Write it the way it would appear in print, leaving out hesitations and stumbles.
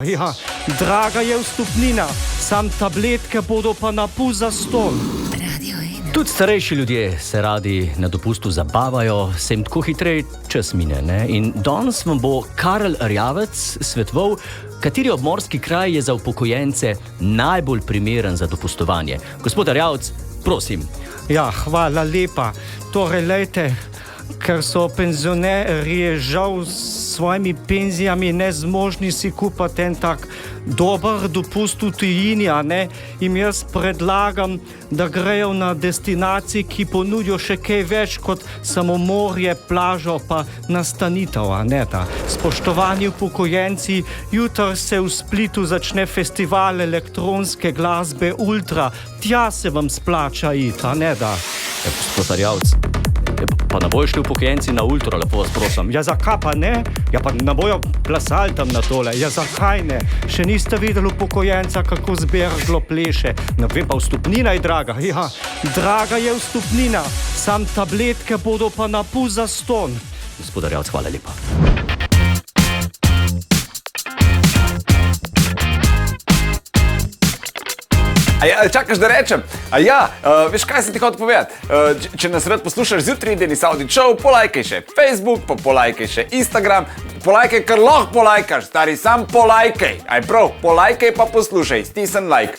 Ja, draga je vstopnina, sam tabletke bodo pa na pol zastonj. Tudi starejši ljudje se radi na dopustu zabavajo, se jim tako hitreje čas mine. Ne? In danes vam bo Karel Erjavec svetoval, kateri obmorski kraj je za upokojence najbolj primeren za dopustovanje. Gospod Erjavec, prosim. Ja, hvala lepa. Torej, lejte, ker so penzionerji žal s svojimi penzijami nezmožni si kupiti en tak dober dopust v tujini, a ne, jim jaz predlagam, da grejo na destinacije, ki ponudijo še kaj več kot samo morje, plažo pa nastanitev, a ne da. Spoštovani upokojenci, jutri se v Splitu začne festival elektronske glasbe Ultra, tja se vam splača iti, a ne da. Gospod Erjavec, pa ne bojo šli upokojenci na Ultro, lepo vas prosim. Ja, zakaj pa ne? Ja, pa ne bojo plasali tam na tole. Ja, zakaj ne? Še niste videli upokojenca, kako zberglo pleše. Ne vem, pa vstopnina je draga. Ja, draga je vstopnina, sam tabletke bodo pa na pol zastonj. Gospod Erjavec, hvala lepa. Čakaš, da rečem? Veš, kaj sem ti hotel povedati? Če nas rad poslušaš zjutraj, Denis Audić Show, polajkaj še Facebook, pa polajkaj še Instagram, polajkaj, kar lahko polajkaš, stari, sam polajkaj. Aj prav, polajkaj pa poslušaj, stisni like.